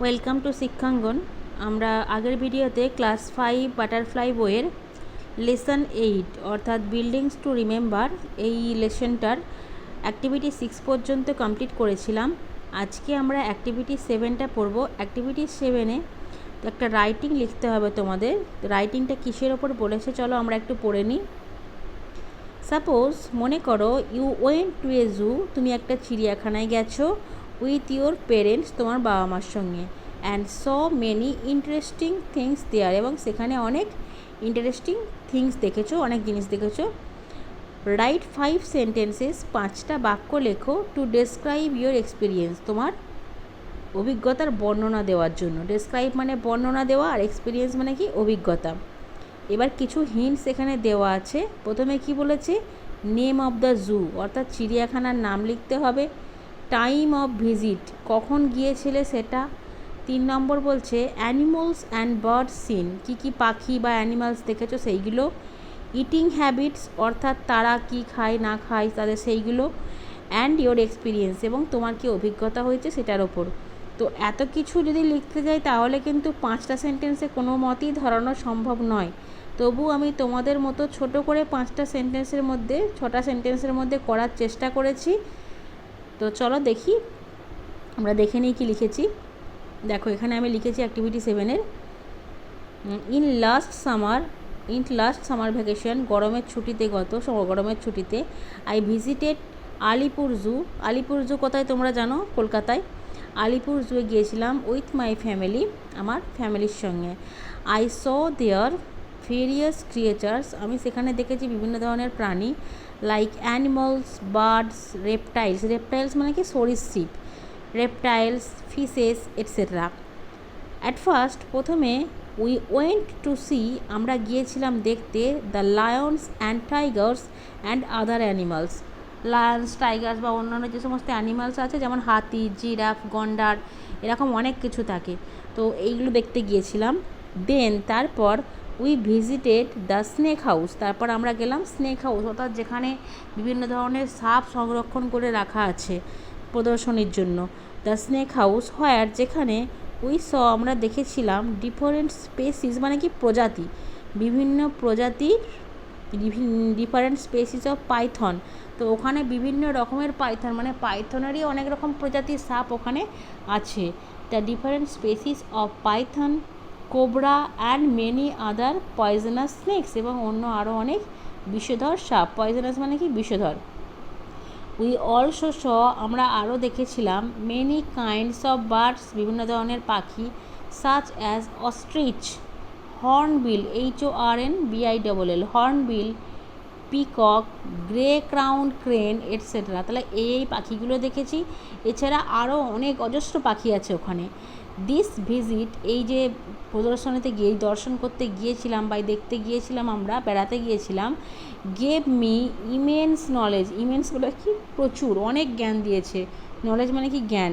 Welcome to শিক্ষাঙ্গন। আমরা আগের ভিডিওতে ক্লাস 5 বাটারফ্লাই বইয়ের লেসন 8 অর্থাৎ বিল্ডিংস টু রিমেম্বার এই লেসনটার অ্যাক্টিভিটি 6 পর্যন্ত কমপ্লিট করেছিলাম। আজকে আমরা অ্যাক্টিভিটি 7টা পড়ব। অ্যাক্টিভিটি 7-এ একটা রাইটিং লিখতে হবে তোমাদের। রাইটিংটা কিসের ওপর বলেছে চলো আমরা একটু পড়ে নিই। সাপোজ মনে করো ইউ ওয়েন্ট টু এ জু, তুমি একটা চিড়িয়াখানায় গেছো উইথ ইউর পেরেন্টস, তোমার বাবা মার সঙ্গে, and saw many interesting things there, এবং সেখানে অনেক ইন্টারেস্টিং থিংস দেখেছো, অনেক জিনিস দেখেছো। রাইট 5 সেন্টেন্সেস, 5টা বাক্য লেখো টু ডেসক্রাইব ইউর এক্সপিরিয়েন্স, তোমার অভিজ্ঞতার বর্ণনা দেওয়ার জন্য। ডেসক্রাইব মানে বর্ণনা দেওয়া, আর এক্সপিরিয়েন্স মানে কি অভিজ্ঞতা। এবার কিছু হিন্টস এখানে দেওয়া আছে। প্রথমে কি বলেছে, নেম অফ দ্য জু অর্থাৎ চিড়িয়াখানার নাম লিখতে হবে। টাইম অফ ভিজিট, কখন গিয়েছিলে সেটা। 3 নম্বর বলছে অ্যানিমালস অ্যান্ড বার্ডস সিন, কী কী পাখি বা অ্যানিমালস দেখেছো সেইগুলো। ইটিং হ্যাবিটস অর্থাৎ তারা কি খায় না খায় তাদের সেইগুলো। অ্যান্ড ইয়োর এক্সপিরিয়েন্স, এবং তোমার কি অভিজ্ঞতা হয়েছে সেটার ওপর। তো এত কিছু যদি লিখতে যাই তাহলে কিন্তু 5টা সেন্টেন্সে কোনো মতেই ধরানো সম্ভব নয়। তবু আমি তোমাদের মতো ছোট করে 5টা সেন্টেন্সের মধ্যে 6টা সেন্টেন্সের মধ্যে করার চেষ্টা করেছি। তো চলো দেখি, আমরা দেখে নিই কী লিখেছি। দেখো এখানে আমি লিখেছি অ্যাক্টিভিটি 7-এর ইন লাস্ট সামার ভ্যাকেশন, গরমের ছুটিতে I visited Alipore zoo. Alipore zoo কোথায় তোমরা জানো, কলকাতায়। আলিপুর জুয়ে গিয়েছিলাম উইথ মাই ফ্যামিলি, আমার ফ্যামিলির সঙ্গে। I saw there various creatures, আমি সেখানে দেখেছি বিভিন্ন ধরনের প্রাণী। লাইক অ্যানিমালস, বার্ডস, রেপটাইলস মানে কি সরীসৃপ, reptiles, fishes etcetera. At first, প্রথমে উই ওয়েন্ট টু সি, আমরা গিয়েছিলাম দেখতে, the Lions and Tigers and other animals. Lions, Tigers বা অন্যান্য যে সমস্ত অ্যানিমালস আছে যেমন হাতি, জিরাফ, গন্ডার, এরকম অনেক কিছু থাকে, তো এইগুলো দেখতে গিয়েছিলাম। দেন তারপর we visited the snake house, তারপর আমরা গেলাম স্নেক হাউস অর্থাৎ যেখানে বিভিন্ন ধরনের সাপ সংরক্ষণ করে রাখা আছে প্রদর্শনীর জন্য। দ্য স্নেক হাউস হোয়ার, যেখানে উই স, আমরা দেখেছিলাম ডিফারেন্ট স্পেসিস মানে কি প্রজাতি, বিভিন্ন প্রজাতির ডিফারেন্ট স্পেসিস অফ পাইথন। তো ওখানে বিভিন্ন রকমের পাইথন মানে পাইথনেরই অনেক রকম প্রজাতির সাপ ওখানে আছে। The different species of Python, cobra and many other poisonous snake's, এবং অন্য আরও অনেক বিষধর সাপ। পয়জনাস মানে কি বিষধর। উই অলসো স, আমরা আরও দেখেছিলাম মেনি কাইন্ডস অফ বার্ডস, বিভিন্ন ধরনের পাখি। Such as ostrich, hornbill, HORNBILL, hornbill, peacock, grey crowned crane etcetera. তাহলে এই পাখিগুলো দেখেছি। এছাড়া আরও অনেক অজস্র পাখি আছে ওখানে। দিস ভিজিট, এই যে প্রদর্শনীতে গিয়ে দর্শন করতে গিয়েছিলাম বা দেখতে গিয়েছিলাম, আমরা বেড়াতে গিয়েছিলাম, গেভ মি ইমেন্স নলেজ, ইমেন্সগুলো কি প্রচুর, অনেক জ্ঞান দিয়েছে। নলেজ মানে কি জ্ঞান।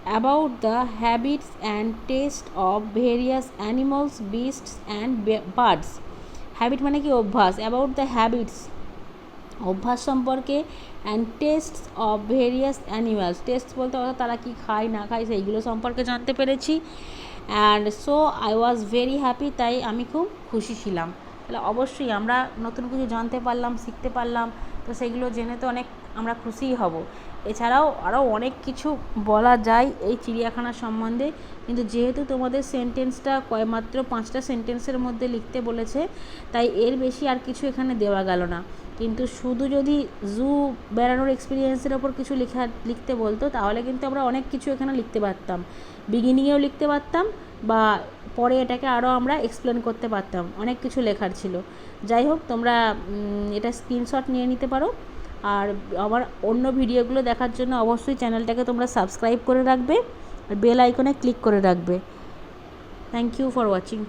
About the habits and test of various animals, beast's and birds. Habit মানে কি অভ্যাস, অ্যাবাউট দ্য হ্যাবিটস অভ্যাস সম্পর্কে, and tastes of various animals, test বলতে অর্থাৎ তারা কী খায় না খায় সেইগুলো সম্পর্কে জানতে পেরেছি। And so I was very happy, তাই আমি খুব খুশি ছিলাম। তাহলে অবশ্যই আমরা নতুন কিছু জানতে পারলাম, শিখতে পারলাম, তো সেগুলো জেনে তো অনেক আমরা খুশিই হব। এছাড়াও আরও অনেক কিছু বলা যায় এই চিড়িয়াখানা সম্বন্ধে, কিন্তু যেহেতু তোমাদের সেন্টেন্সটা মাত্র 5টা সেন্টেন্সের মধ্যে লিখতে বলেছে, তাই এর বেশি আর কিছু এখানে দেওয়া গেল না। কিন্তু শুধু যদি জু বেড়ানোর এক্সপিরিয়েন্সের ওপর কিছু লিখতে বলতো তাহলে কিন্তু আমরা অনেক কিছু এখানে লিখতে পারতাম, বিগিনিংয়েও লিখতে পারতাম, বা পরে এটাকে আরও আমরা এক্সপ্লেন করতে পারতাম, অনেক কিছু লেখার ছিল। যাই হোক, তোমরা এটা স্ক্রিনশট নিয়ে নিতে পারো। আর আমার অন্য ভিডিওগুলো দেখার জন্য অবশ্যই চ্যানেলটাকে তোমরা সাবস্ক্রাইব করে রাখবে আর বেল আইকনে ক্লিক করে রাখবে। Thank you for watching.